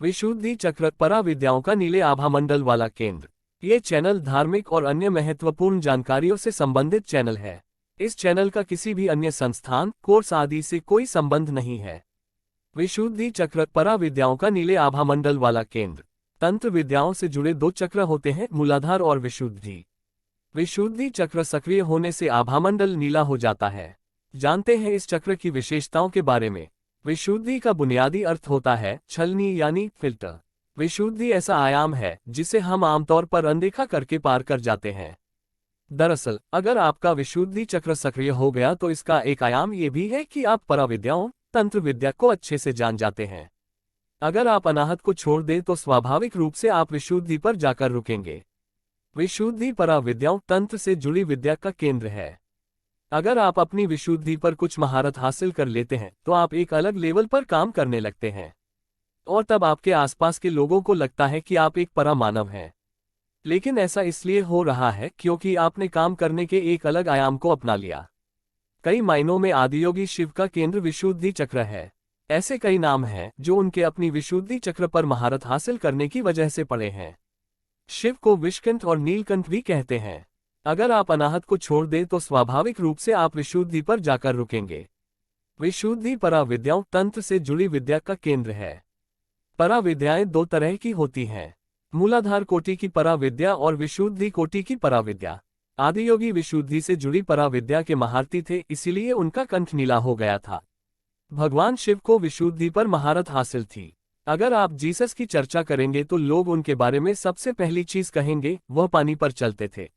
विशुद्धि चक्र पराविद्याओं का नीले आभामंडल वाला केंद्र। ये चैनल धार्मिक और अन्य महत्वपूर्ण जानकारियों से संबंधित चैनल है। इस चैनल का किसी भी अन्य संस्थान, कोर्स आदि से कोई संबंध नहीं है। विशुद्धि चक्र पराविद्याओं का नीले आभामंडल वाला केंद्र। तंत्र विद्याओं से जुड़े दो चक्र होते हैं, मूलाधार और विशुद्धि। विशुद्धि चक्र सक्रिय होने से आभामंडल नीला हो जाता है। जानते हैं इस चक्र की विशेषताओं के बारे में। विशुद्धि का बुनियादी अर्थ होता है छलनी यानी फिल्टर। विशुद्धि ऐसा आयाम है जिसे हम आमतौर पर अनदेखा करके पार कर जाते हैं। दरअसल अगर आपका विशुद्धि चक्र सक्रिय हो गया तो इसका एक आयाम ये भी है कि आप पराविद्याओं, तंत्र विद्या को अच्छे से जान जाते हैं। अगर आप अनाहत को छोड़ दें तो स्वाभाविक रूप से आप विशुद्धि पर जाकर रुकेंगे। विशुद्धि पराविद्याओं, तंत्र से जुड़ी विद्या का केंद्र है। अगर आप अपनी विशुद्धि पर कुछ महारत हासिल कर लेते हैं तो आप एक अलग लेवल पर काम करने लगते हैं और तब आपके आसपास के लोगों को लगता है कि आप एक परामानव हैं। लेकिन ऐसा इसलिए हो रहा है क्योंकि आपने काम करने के एक अलग आयाम को अपना लिया। कई मायनों में आदियोगी शिव का केंद्र विशुद्धि चक्र है। ऐसे कई नाम हैं जो उनके अपनी विशुद्धि चक्र पर महारत हासिल करने की वजह से पड़े हैं। शिव को विषकंठ और नीलकंठ भी कहते हैं। अगर आप अनाहत को छोड़ दें तो स्वाभाविक रूप से आप विशुद्धि पर जाकर रुकेंगे। विशुद्धि पराविद्याओं, तंत्र से जुड़ी विद्या का केंद्र है। पराविद्याएं दो तरह की होती हैं, मूलाधार कोटि की पराविद्या और विशुद्धि कोटि की पराविद्या। आदियोगी विशुद्धि से जुड़ी पराविद्या के महारथी थे, इसीलिए उनका कंठ नीला हो गया था। भगवान शिव को विशुद्धि पर महारत हासिल थी। अगर आप जीसस की चर्चा करेंगे तो लोग उनके बारे में सबसे पहली चीज कहेंगे वह पानी पर चलते थे।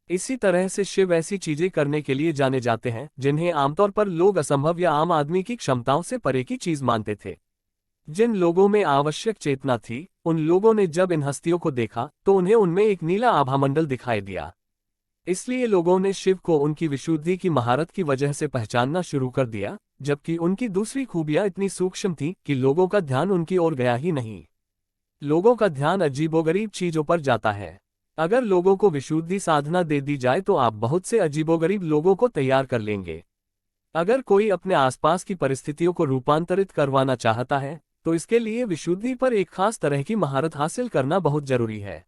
इसी तरह से शिव ऐसी चीजें करने के लिए जाने जाते हैं जिन्हें आमतौर पर लोग असंभव या आम आदमी की क्षमताओं से परे की चीज मानते थे। जिन लोगों में आवश्यक चेतना थी, उन लोगों ने जब इन हस्तियों को देखा तो उन्हें उनमें एक नीला आभामंडल दिखाई दिया। इसलिए लोगों ने शिव को उनकी विशुद्धि की महारत की वजह से पहचानना शुरू कर दिया, जबकि उनकी दूसरी खूबियां इतनी सूक्ष्म थीं कि लोगों का ध्यान उनकी ओर गया ही नहीं। लोगों का ध्यान अजीबोगरीब चीजों पर जाता है। अगर लोगों को विशुद्धि साधना दे दी जाए तो आप बहुत से अजीबोगरीब लोगों को तैयार कर लेंगे। अगर कोई अपने आसपास की परिस्थितियों को रूपांतरित करवाना चाहता है तो इसके लिए विशुद्धि पर एक खास तरह की महारत हासिल करना बहुत जरूरी है।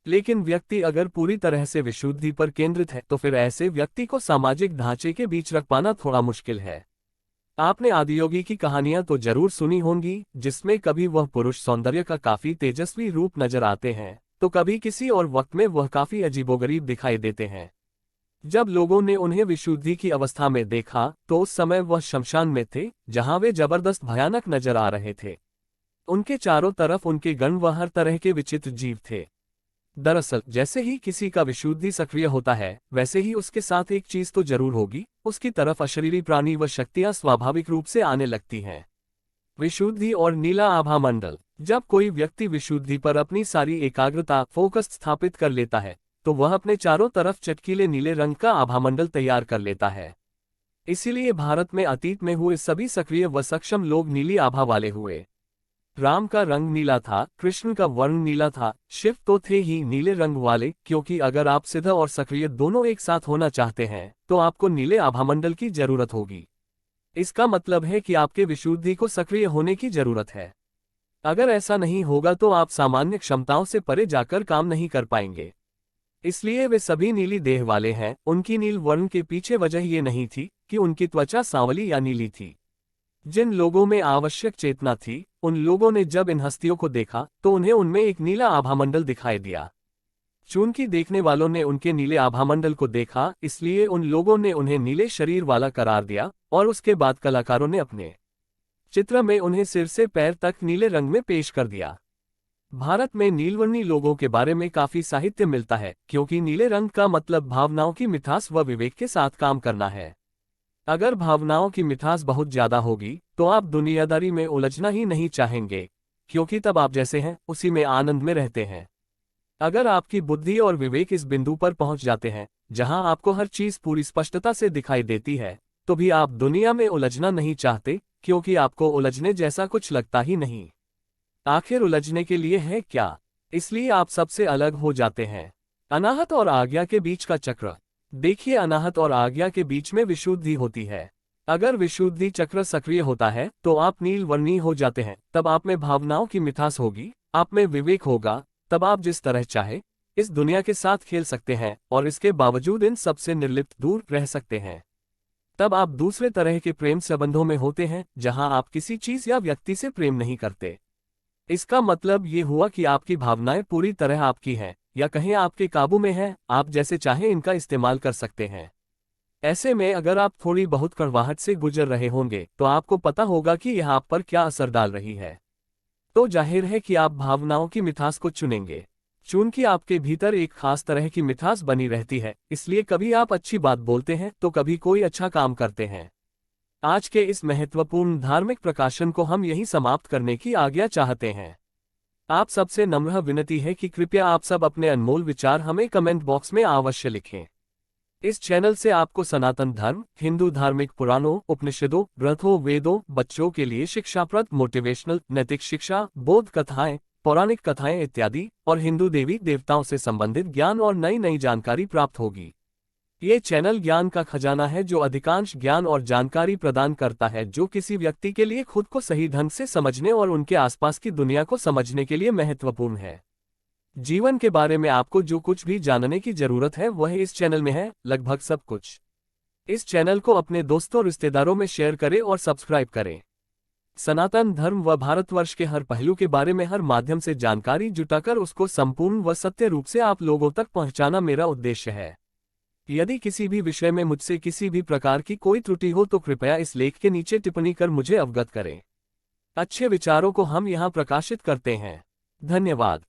लेकिन व्यक्ति अगर पूरी तरह से विशुद्धि पर केंद्रित है तो फिर ऐसे व्यक्ति को सामाजिक ढांचे के बीच रख पाना थोड़ा मुश्किल है। आपने आदियोगी की कहानियां तो जरूर सुनी होंगी, जिसमें कभी वह पुरुष सौंदर्य का काफी तेजस्वी रूप नजर आते हैं तो कभी किसी और वक्त में वह काफी अजीबोगरीब दिखाई देते हैं। जब लोगों ने उन्हें विशुद्धि की अवस्था में देखा तो उस समय वह शमशान में थे, जहां वे जबरदस्त भयानक नजर आ रहे थे। उनके चारों तरफ उनके गण व हर तरह के विचित्र जीव थे। दरअसल जैसे ही किसी का विशुद्धि सक्रिय होता है वैसे ही उसके साथ एक चीज तो जरूर होगी, उसकी तरफ अशरीरी प्राणी व शक्तियां स्वाभाविक रूप से आने लगती हैं। विशुद्धि और नीला आभामंडल। जब कोई व्यक्ति विशुद्धि पर अपनी सारी एकाग्रता, फोकस स्थापित कर लेता है तो वह अपने चारों तरफ चटकीले नीले रंग का आभामंडल तैयार कर लेता है। इसीलिए भारत में अतीत में हुए सभी सक्रिय व सक्षम लोग नीली आभा वाले हुए। राम का रंग नीला था, कृष्ण का वर्ण नीला था, शिव तो थे ही नीले रंग वाले, क्योंकि अगर आप सिद्ध और सक्रिय दोनों एक साथ होना चाहते हैं तो आपको नीले आभामंडल की जरूरत होगी। इसका मतलब है कि आपके विशुद्धि को सक्रिय होने की जरूरत है। अगर ऐसा नहीं होगा तो आप सामान्य क्षमताओं से परे जाकर काम नहीं कर पाएंगे। इसलिए वे सभी नीली देह वाले हैं। उनकी नील वर्ण के पीछे वजह ये नहीं थी कि उनकी त्वचा सांवली या नीली थी। जिन लोगों में आवश्यक चेतना थी, उन लोगों ने जब इन हस्तियों को देखा तो उन्हें उनमें एक नीला आभामंडल दिखाई दिया। चूंकि देखने वालों ने उनके नीले आभामंडल को देखा, इसलिए उन लोगों ने उन्हें नीले शरीर वाला करार दिया और उसके बाद कलाकारों ने अपने चित्र में उन्हें सिर से पैर तक नीले रंग में पेश कर दिया। भारत में नीलवर्णी लोगों के बारे में काफी साहित्य मिलता है, क्योंकि नीले रंग का मतलब भावनाओं की मिठास व विवेक के साथ काम करना है। अगर भावनाओं की मिठास बहुत ज्यादा होगी तो आप दुनियादारी में उलझना ही नहीं चाहेंगे, क्योंकि तब आप जैसे हैं उसी में आनंद में रहते हैं। अगर आपकी बुद्धि और विवेक इस बिंदु पर पहुंच जाते हैं जहां आपको हर चीज पूरी स्पष्टता से दिखाई देती है, तो भी आप दुनिया में उलझना नहीं चाहते, क्योंकि आपको उलझने जैसा कुछ लगता ही नहीं। आखिर उलझने के लिए है क्या? इसलिए आप सबसे अलग हो जाते हैं। अनाहत और आज्ञा के बीच का चक्र। देखिए, अनाहत और आज्ञा के बीच में विशुद्धि होती है। अगर विशुद्धि चक्र सक्रिय होता है तो आप नील वर्णीय हो जाते हैं, तब आप में भावनाओं की मिठास होगी, आप में विवेक होगा, तब आप जिस तरह चाहे इस दुनिया के साथ खेल सकते हैं और इसके बावजूद इन सबसे निर्लिप्त दूर रह सकते हैं। तब आप दूसरे तरह के प्रेम संबंधों में होते हैं जहां आप किसी चीज या व्यक्ति से प्रेम नहीं करते। इसका मतलब ये हुआ कि आपकी भावनाएं पूरी तरह आपकी हैं, या कहें आपके काबू में हैं, आप जैसे चाहें इनका इस्तेमाल कर सकते हैं। ऐसे में अगर आप थोड़ी बहुत कड़वाहट से गुजर रहे होंगे तो आपको पता होगा कि यह आप पर क्या असर डाल रही है। तो जाहिर है कि आप भावनाओं की मिठास को चुनेंगे। चूंकि आपके भीतर एक खास तरह की मिठास बनी रहती है, इसलिए कभी आप अच्छी बात बोलते हैं तो कभी कोई अच्छा काम करते हैं। आज के इस महत्वपूर्ण धार्मिक प्रकाशन को हम यहीं समाप्त करने की आज्ञा चाहते हैं। आप सबसे नम्र विनती है कि कृपया आप सब अपने अनमोल विचार हमें कमेंट बॉक्स में अवश्य लिखें। इस चैनल से आपको सनातन धर्म, हिंदू धार्मिक पुराणों, उपनिषदों, ग्रंथों, वेदों, बच्चों के लिए शिक्षाप्रद, मोटिवेशनल, नैतिक शिक्षा, बोध कथाएं, पौराणिक कथाएं इत्यादि और हिंदू देवी देवताओं से संबंधित ज्ञान और नई नई जानकारी प्राप्त होगी। ये चैनल ज्ञान का खजाना है जो अधिकांश ज्ञान और जानकारी प्रदान करता है जो किसी व्यक्ति के लिए खुद को सही ढंग से समझने और उनके आसपास की दुनिया को समझने के लिए महत्वपूर्ण है। जीवन के बारे में आपको जो कुछ भी जानने की जरूरत है वह इस चैनल में है, लगभग सब कुछ। इस चैनल को अपने दोस्तों रिश्तेदारों में शेयर करें और सब्सक्राइब करें। सनातन धर्म व भारतवर्ष के हर पहलू के बारे में हर माध्यम से जानकारी जुटाकर उसको संपूर्ण व सत्य रूप से आप लोगों तक पहुंचाना मेरा उद्देश्य है। यदि किसी भी विषय में मुझसे किसी भी प्रकार की कोई त्रुटि हो तो कृपया इस लेख के नीचे टिप्पणी कर मुझे अवगत करें। अच्छे विचारों को हम यहाँ प्रकाशित करते हैं। धन्यवाद।